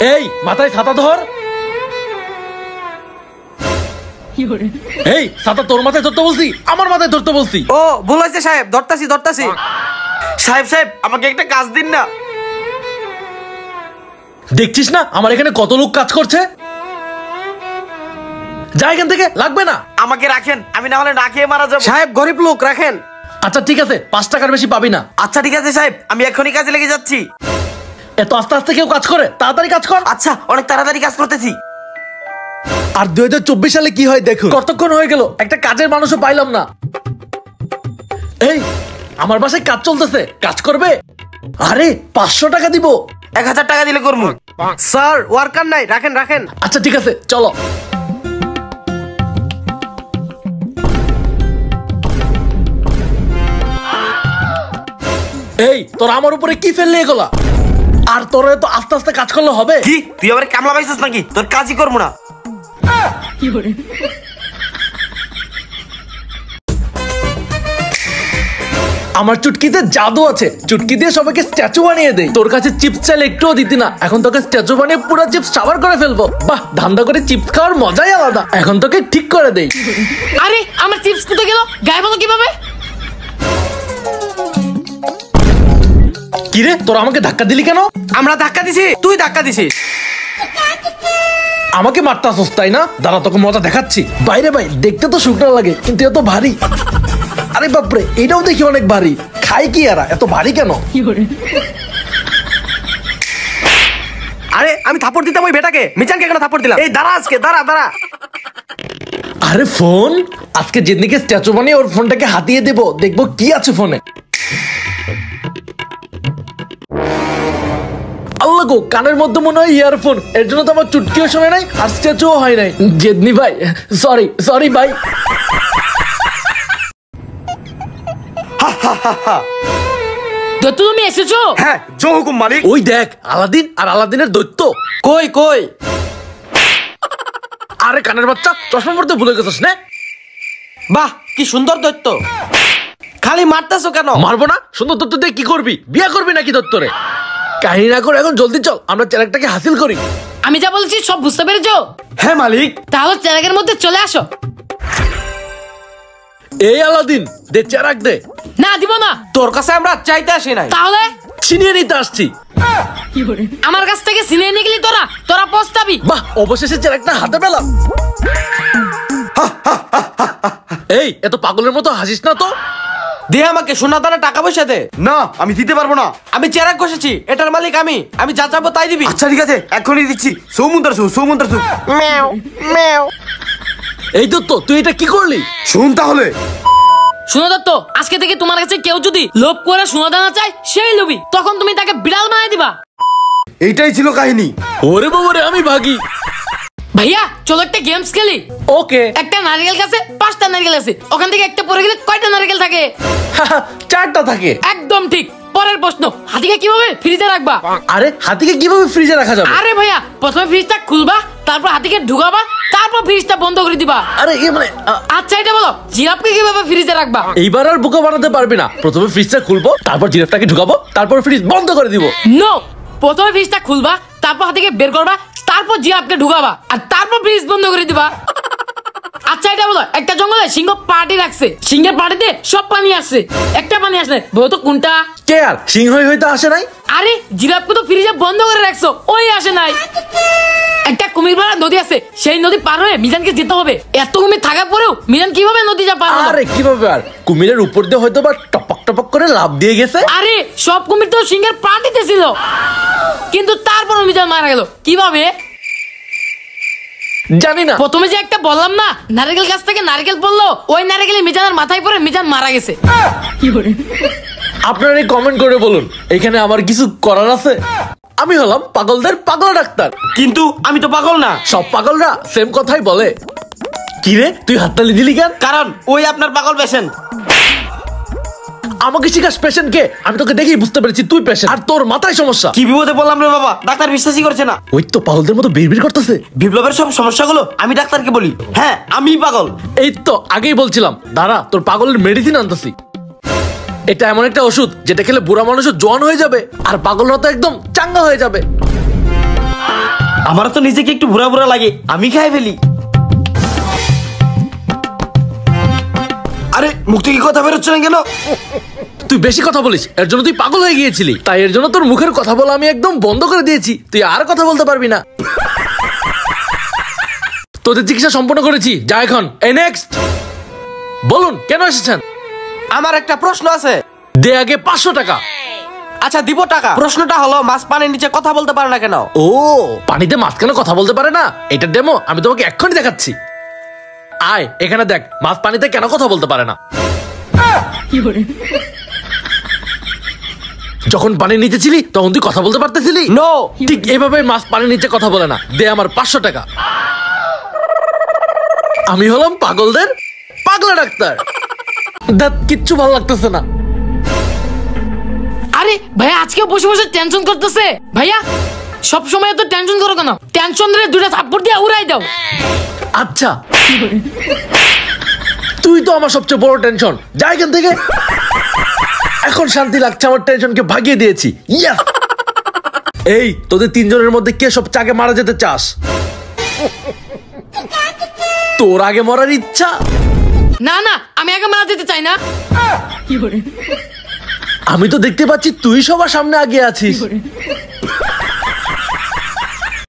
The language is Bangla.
এই মাথায় ছাতা ধর। এই ছাতা তোর মাথায় ধরতে বলছি, আমার মাথায় ধরতে বলছি। ও ভুল হয়েছে সাহেব, ধরতাছি। সাহেব আমাকে একটা কাজ দিন না। দেখছিস না আমার এখানে কত লোক কাজ করছে। যা এখান থেকে, লাগবে না। আমাকে রাখেন, আমি না হলে না খেয়ে মারা যাবো। সাহেব গরিব লোক, রাখেন। আচ্ছা ঠিক আছে, 5 টাকার বেশি পাবি না। আচ্ছা ঠিক আছে সাহেব, আমি এখনই কাজে লেগে যাচ্ছি। এত আস্তে আস্তে কেউ কাজ করে? তাড়াতাড়ি কাজ কর। আচ্ছা অনেক তাড়াতাড়ি কাজ করতেছি। আর 2024 সালে কি হয় দেখো। কতক্ষণ হয়ে গেল, একটা কাজের মানুষও পাইলাম না। এই আমার বাসায় কাজ চলতেছে, কাজ করবে? আরে 500 টাকা দিব। 1000 টাকা দিলে করবো। স্যার ওয়ার্কার নাই, রাখেন। আচ্ছা ঠিক আছে, চলো। এই তোর আমার উপরে কি ফেললে এগুলা? আর তোর তো আস্তে আস্তে কাজ করলে হবে? কি তুই আবার কামলা পাইছিস নাকি? তোর কাজই করবো না। আমার চুটকিতে জাদু আছে, চুটকি দিয়ে সবাইকে স্ট্যাচু বানিয়ে দেই। তোর কাছে চিপস চাইলে একটুও দিতি না, এখন তোকে স্ট্যাচু বানিয়ে পুরো চিপস সাবার করে ফেলবো। বাহ, ধান্দা করে চিপস খাওয়ার মজাই আলাদা। এখন তোকে ঠিক করে দেই। আরে আমার চিপস কোথায় গেল? গায়েব হলো কিভাবে? কিরে তোরা আমাকে ধাক্কা দিলি কেন? আমরা ধাক্কা দিছি, তুই ধাক্কা দিছিস। আমাকে মারতে আসছ তাই না? দাঁড়া তোকে মজা দেখাচ্ছি। বাইরে ভাই দেখতে তো শুকনো লাগে, কিন্তু এত ভারী। আরে বাপরে, এটাও দেখি অনেক ভারী। খাই কি এরা, এত ভারী কেন? আরে আমি থাপড় দিতাম ওই বেটাকে, মিজানকে কেন থাপড় দিলাম? এই দাঁড়া আজকে, দাঁড়া। আরে ফোন, আজকে যেদিনকে স্ট্যাচু বানিয়ে ওর ফোনটাকে হাতিয়ে দেবো, দেখবো কি আছে ফোনে। আল্লাহ গো, কানের মধ্যে মনে হয় ইয়ারফোন। এর জন্য তো আমার চুটকিও শোনে নাই আর স্ট্যাচুও হয় নাই। জেদনি ভাই, সরি ভাই। দৈত্য তুমি এসেছো? হ্যাঁ জো হুকুম মালিক। ওই দেখ আলাদিন আর আলাদিনের দৈত্য। কই? আরে কানের বাচ্চা, চশমা পড়তে ভুলে গেছিস না? বাহ কি সুন্দর দৈত্য। খালি মারতেছো কেন? মারবো না? সুন্দর দৈত্য দিয়ে কি করবি? বিয়ে করবি নাকি দৈত্যরে? কাহিনী না করে এখন জলদি চল, আমরা চেরাকটাকে হাসিল করি। আমি যা বলছি সব বুঝতে পেরেছো? হ্যাঁ মালিক। তাহলে চেরাকের মধ্যে চলে আসো। এই আলাদিন, দে চেরাক দে। না দিব না। তোর কাছে আমরা চাইতে আসি নাই, তাহলে ছিনিয়ে নিতে আসছি। আমার কাছ থেকে ছিনিয়ে নিয়ে গেলি তোরা পস্তাবি। বাহ, অবশেষে চেরাকটা হাতে পেলাম। এই এত পাগলের মতো হাসিস না তো। দে আমাকে, সোনা দানা টাকা পয়সা দে। না আমি দিতে পারবো না। আমি চেরাক ঘষেছি, এটার মালিক আমি যা চাবো তাই দিবি। আচ্ছা ঠিক আছে, এখনই দিচ্ছি। সৌমুন্দার সু। ম্যাও। এই দত্ত, তুই এটা কি করলি? শুন তাহলে। শোনো দত্ত, আজকে থেকে তোমার কাছে কেউ যদি লোভ করে সোনা দানা চায়, সেই লোভী, তখন তুমি তাকে বিড়াল বানিয়ে দিবা। এইটাই ছিল কাহিনী। ওরে বাবারে, আমি ভাগি। ভাইয়া চলো একটা গেমস খেলি। ওকে। একটা নারকেল গাছে 5টা নারকেল আছে, ওখান থেকে একটা পড়ে গেলে কয়টা নারকেল থাকে? 4টা থাকে। একদম ঠিক। পরের প্রশ্ন, হাতিকে কিভাবে ফ্রিজে রাখবা? আরে হাতিকে কিভাবে ফ্রিজে রাখা যাবে? আরে ভাইয়া, প্রথমে ফ্রিজটা খুলবা, তারপর হাতিকে ঢুকাবা, তারপর ফ্রিজটা বন্ধ করে দিবা। আরে এ মানে আচ্ছা এটা বলো, জিরাফকে কিভাবে ফ্রিজে রাখবা? এইবার আর বোকা বানাতে পারবি না। প্রথমে ফ্রিজটা খুলবো, তারপর জিরাফটাকে ঢুকাবো, তারপর ফ্রিজ বন্ধ করে দিব। নো, প্রথমে ফ্রিজটা খুলবা, তারপর হাতিকে বের করবা, তারপর জিরাফকে ঢুকাবা, আর তারপর ফ্রিজ বন্ধ করে দিবা। আচ্ছা এটা বলো, একটা জঙ্গলে সিংহ পার্টি রাখছে, সিংহের পার্টিতে সব পানি আসছে, একটা পানি আসছে, বলো তো কোনটা? কে আর সিংহই হয়তো আসে নাই। আরে জিরাফকে তো ফ্রিজে বন্ধ করে রাখছো, ওই আসে নাই। একটা কুমির ভরা নদী আছে, সেই নদী পার হয়ে মিজানকে যেতে হবে। এত কুমির থাকার পরেও মিজান কিভাবে নদীটা পার হলো? আরে কিভাবে আর, কুমিরের উপর দিয়ে হয়তো বা টপক করে লাফ দিয়ে গেছে। আরে সব কুমির তো সিংহের পার্টিতে ছিল, কিন্তু তারপর মিজান মারা গেল কিভাবে? জানি না। প্রথমে যে একটা বললাম না, নারকেল গাছ থেকে নারকেল পড়লো, ওই নারকেল মিজানের মাথায় পড়ে মিজান মারা গেছে। আপনারা কমেন্ট করে বলুন, এখানে আমার কিছু করার আছে? আমি হলাম পাগলদের পাগলা ডাক্তার। কিন্তু আমি তো পাগল না। সব পাগলরা সেম কথাই বলে। কিরে তুই হাততালি দিলি কেন? কারণ ওই আপনার পাগল পেশেন্ট। আমাকে শিখাস পেশেন্ট কে? আমি তোকে দেখেই বুঝতে পেরেছি তুই পেশেন্ট, আর তোর মাথায় সমস্যা। কি বিপদে বললাম রে বাবা, ডাক্তার বিশ্বাসই করছে না। ওই তো পাগলদের মতো বিড়বিড় করতেছে। বিপ্লবের সব সমস্যাগুলো আমি ডাক্তারকে বলি। হ্যাঁ আমি পাগল। এই তো আগেই বলছিলাম, দাঁড়া তোর পাগলের মেডিসিন আনতেছি। এটা এমন একটা ওষুধ যেটা খেলে বুড়া মানুষও জোয়ান হয়ে যাবে, আর পাগলরা তো একদম চাঙ্গা হয়ে যাবে। আমার তো নিজেকে একটু বুড়া বুড়া লাগে, আমি খাই ফেলি। আরে মুখ থেকে কথা বেরোচ্ছে না কেন? তুই বেশি কথা বলিস, এর জন্য তুই পাগল হয়ে গিয়েছিলি, তাই এর জন্য তোর মুখের কথা বলা আমি একদম বন্ধ করে দিয়েছি। তুই আর কথা বলতে পারবি না। তোদের চিকিৎসা সম্পন্ন করেছি, যা এখন। এই নেক্সট বলুন কেন এসেছেন? আমার একটা প্রশ্ন আছে। দে আগে 500 টাকা। আচ্ছা দিব টাকা। প্রশ্নটা হলো মাছ পানির নিচে কথা বলতে পারে না কেন? ও, পানিতে মাছ কেন কথা বলতে পারে না? এটা ডেমো, আমি তোমাকে এক্ষুনি দেখাচ্ছি। আয় এখানে দেখ, মাছ পানিতে কেন কথা বলতে পারে না। যখন পানির নিচে ছিলি তখন তুই কথা বলতে পারতেছিলি? নো। ঠিক এইভাবে মাছ পানির নিচে কথা বলে না। দে আমার 500 টাকা। আমি হলাম পাগলদের পাগলা ডাক্তার। দাঁত কিচ্ছু ভালো লাগতেছে না। আরে ভাইয়া আজকে বসে বসে টেনশন করতেছে। ভাইয়া সব সময় তো টেনশন করো কেন? টেনশন দিলে 2টা থাপ্পড় দিয়ে উড়াই দাও। আচ্ছা, তুই তো আমার সবচেয়ে বড় টেনশন। যা এখান থেকে। এখন শান্তি লাগছে, আমার টেনশনকে ভাগিয়ে দিয়েছি। ইয়া! এই তোদের 3 জনের মধ্যে কে সব আগে মারা যেতে চাস? তোর আগে মরার ইচ্ছা? না না, আমি আগে মারা যেতে চাই না। আমি তো দেখতে পাচ্ছি তুই সবার সামনে আগে আছিস।